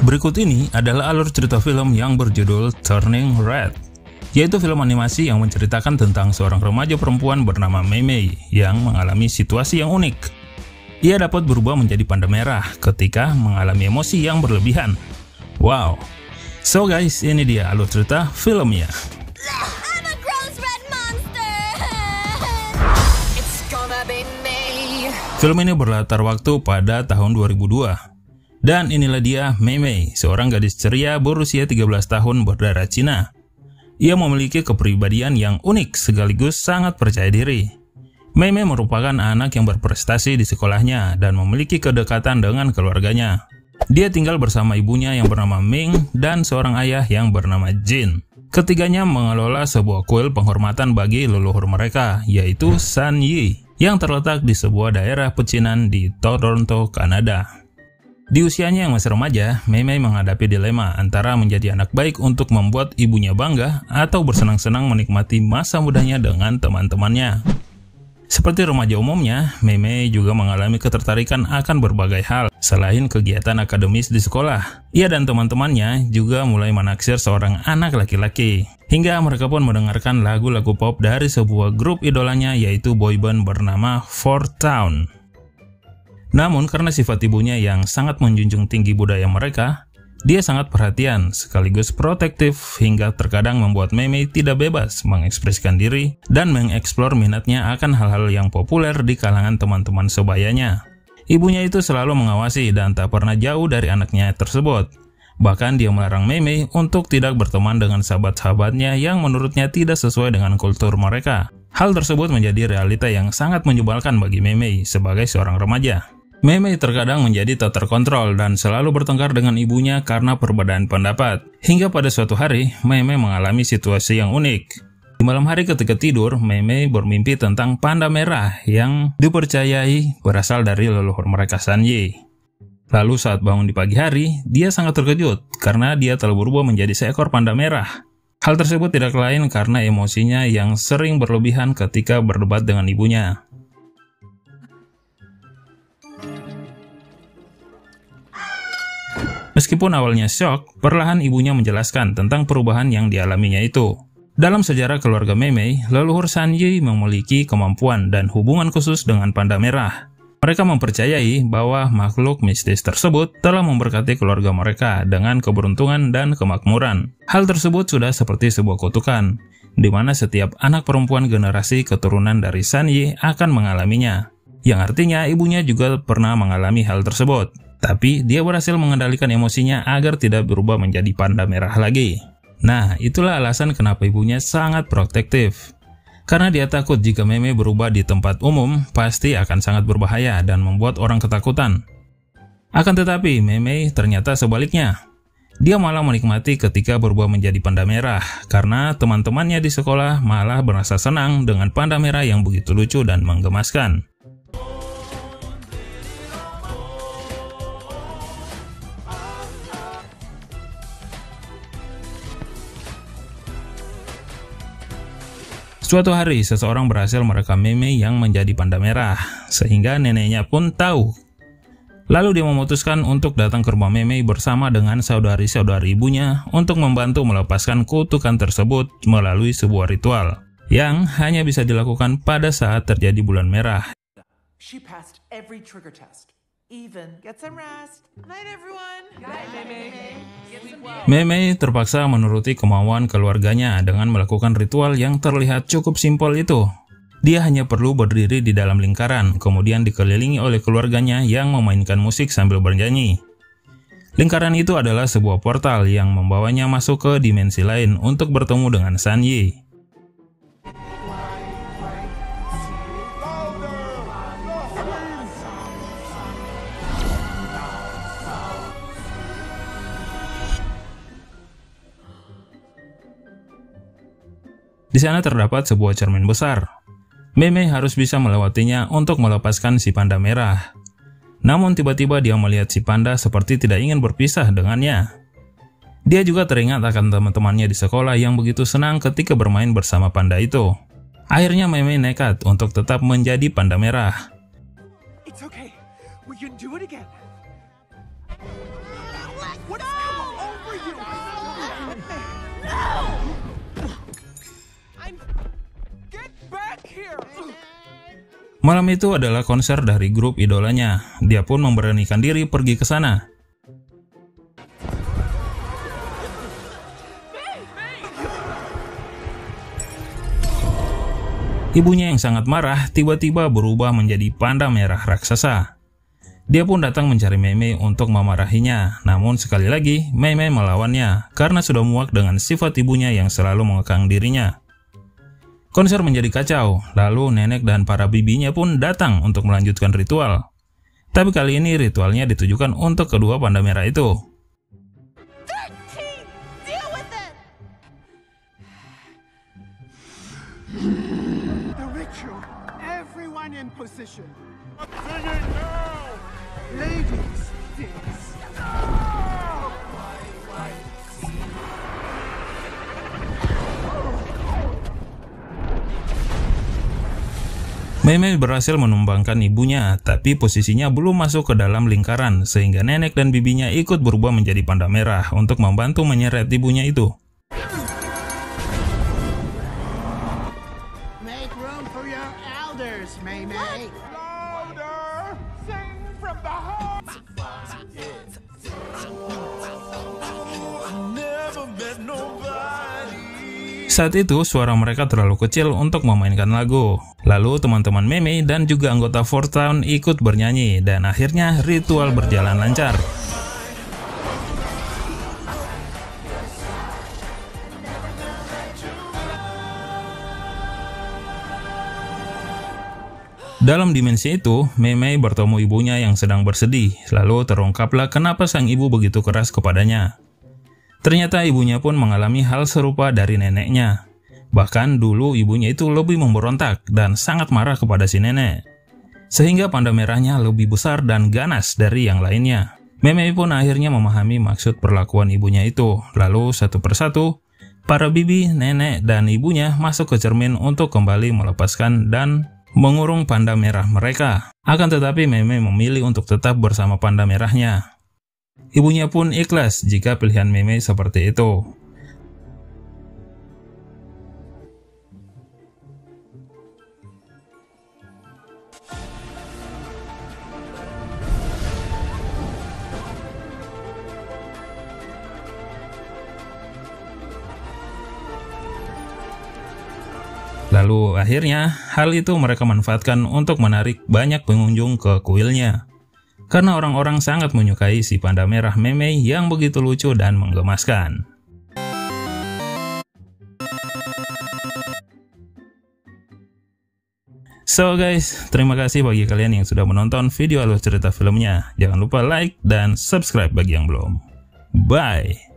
Berikut ini adalah alur cerita film yang berjudul Turning Red, yaitu film animasi yang menceritakan tentang seorang remaja perempuan bernama Mei Mei yang mengalami situasi yang unik. Ia dapat berubah menjadi panda merah ketika mengalami emosi yang berlebihan. Wow. So guys, ini dia alur cerita filmnya. Film ini berlatar waktu pada tahun 2002. Dan inilah dia Mei Mei, seorang gadis ceria berusia 13 tahun berdarah Cina. Ia memiliki kepribadian yang unik sekaligus sangat percaya diri. Mei Mei merupakan anak yang berprestasi di sekolahnya dan memiliki kedekatan dengan keluarganya. Dia tinggal bersama ibunya yang bernama Ming dan seorang ayah yang bernama Jin. Ketiganya mengelola sebuah kuil penghormatan bagi leluhur mereka, yaitu San Yi, yang terletak di sebuah daerah pecinan di Toronto, Kanada. Di usianya yang masih remaja, Mei Mei menghadapi dilema antara menjadi anak baik untuk membuat ibunya bangga atau bersenang-senang menikmati masa mudanya dengan teman-temannya. Seperti remaja umumnya, Mei Mei juga mengalami ketertarikan akan berbagai hal selain kegiatan akademis di sekolah. Ia dan teman-temannya juga mulai menaksir seorang anak laki-laki. Hingga mereka pun mendengarkan lagu-lagu pop dari sebuah grup idolanya, yaitu boyband bernama Four Town. Namun karena sifat ibunya yang sangat menjunjung tinggi budaya mereka, dia sangat perhatian sekaligus protektif hingga terkadang membuat Mei Mei tidak bebas mengekspresikan diri dan mengeksplor minatnya akan hal-hal yang populer di kalangan teman-teman sebayanya. Ibunya itu selalu mengawasi dan tak pernah jauh dari anaknya tersebut. Bahkan dia melarang Mei Mei untuk tidak berteman dengan sahabat-sahabatnya yang menurutnya tidak sesuai dengan kultur mereka. Hal tersebut menjadi realita yang sangat menyebalkan bagi Mei Mei sebagai seorang remaja. Mei Mei terkadang menjadi tak terkontrol dan selalu bertengkar dengan ibunya karena perbedaan pendapat. Hingga pada suatu hari, Mei Mei mengalami situasi yang unik. Di malam hari ketika tidur, Mei Mei bermimpi tentang panda merah yang dipercayai berasal dari leluhur mereka San Yi. Lalu saat bangun di pagi hari, dia sangat terkejut karena dia telah berubah menjadi seekor panda merah. Hal tersebut tidak lain karena emosinya yang sering berlebihan ketika berdebat dengan ibunya. Meskipun awalnya syok, perlahan ibunya menjelaskan tentang perubahan yang dialaminya itu. Dalam sejarah keluarga Mei Mei, leluhur San Yi memiliki kemampuan dan hubungan khusus dengan panda merah. Mereka mempercayai bahwa makhluk mistis tersebut telah memberkati keluarga mereka dengan keberuntungan dan kemakmuran. Hal tersebut sudah seperti sebuah kutukan, di mana setiap anak perempuan generasi keturunan dari San Yi akan mengalaminya. Yang artinya ibunya juga pernah mengalami hal tersebut. Tapi dia berhasil mengendalikan emosinya agar tidak berubah menjadi panda merah lagi. Nah, itulah alasan kenapa ibunya sangat protektif. Karena dia takut jika Mei Mei berubah di tempat umum, pasti akan sangat berbahaya dan membuat orang ketakutan. Akan tetapi, Mei Mei ternyata sebaliknya. Dia malah menikmati ketika berubah menjadi panda merah, karena teman-temannya di sekolah malah merasa senang dengan panda merah yang begitu lucu dan menggemaskan. Suatu hari, seseorang berhasil merekam Mei Mei yang menjadi panda merah, sehingga neneknya pun tahu. Lalu dia memutuskan untuk datang ke rumah Mei Mei bersama dengan saudari-saudari ibunya untuk membantu melepaskan kutukan tersebut melalui sebuah ritual, yang hanya bisa dilakukan pada saat terjadi bulan merah. She passed every trigger test. Even get some rest. Night everyone. Night Mei Mei. Mei Mei terpaksa menuruti kemauan keluarganya dengan melakukan ritual yang terlihat cukup simpel itu. Dia hanya perlu berdiri di dalam lingkaran, kemudian dikelilingi oleh keluarganya yang memainkan musik sambil bernyanyi. Lingkaran itu adalah sebuah portal yang membawanya masuk ke dimensi lain untuk bertemu dengan San Yi. Di sana terdapat sebuah cermin besar. Mei Mei harus bisa melewatinya untuk melepaskan si panda merah. Namun tiba-tiba dia melihat si panda seperti tidak ingin berpisah dengannya. Dia juga teringat akan teman-temannya di sekolah yang begitu senang ketika bermain bersama panda itu. Akhirnya Mei Mei nekat untuk tetap menjadi panda merah. It's okay. We can do it again. What's come over you? No! Get back here! Malam itu adalah konser dari grup idolanya. Dia pun memberanikan diri pergi ke sana. Ibunya yang sangat marah tiba-tiba berubah menjadi panda merah raksasa. Dia pun datang mencari Mei Mei untuk memarahinya. Namun sekali lagi Mei Mei melawannya karena sudah muak dengan sifat ibunya yang selalu mengekang dirinya. Konser menjadi kacau, lalu nenek dan para bibinya pun datang untuk melanjutkan ritual. Tapi kali ini ritualnya ditujukan untuk kedua panda merah itu. 13, deal with it. The ritual. Everyone in position. Singing now! Ladies, this. Mei Mei berhasil menumbangkan ibunya, tapi posisinya belum masuk ke dalam lingkaran, sehingga nenek dan bibinya ikut berubah menjadi panda merah untuk membantu menyeret ibunya itu. Make room for your elders, Mei Mei. Louder! Sing from the heart! Never met nobody. Saat itu suara mereka terlalu kecil untuk memainkan lagu. Lalu teman-teman Mei Mei dan juga anggota Four Town ikut bernyanyi dan akhirnya ritual berjalan lancar. Dalam dimensi itu, Mei Mei bertemu ibunya yang sedang bersedih. Lalu terungkaplah kenapa sang ibu begitu keras kepadanya. Ternyata ibunya pun mengalami hal serupa dari neneknya. Bahkan dulu ibunya itu lebih memberontak dan sangat marah kepada si nenek. Sehingga panda merahnya lebih besar dan ganas dari yang lainnya. Mei Mei pun akhirnya memahami maksud perlakuan ibunya itu. Lalu satu persatu, para bibi, nenek, dan ibunya masuk ke cermin untuk kembali melepaskan dan mengurung panda merah mereka. Akan tetapi Mei Mei memilih untuk tetap bersama panda merahnya. Ibunya pun ikhlas jika pilihan Mei Mei seperti itu. Lalu akhirnya hal itu mereka manfaatkan untuk menarik banyak pengunjung ke kuilnya. Karena orang-orang sangat menyukai si panda merah Mei Mei yang begitu lucu dan menggemaskan. So guys, terima kasih bagi kalian yang sudah menonton video alur cerita filmnya. Jangan lupa like dan subscribe bagi yang belum. Bye!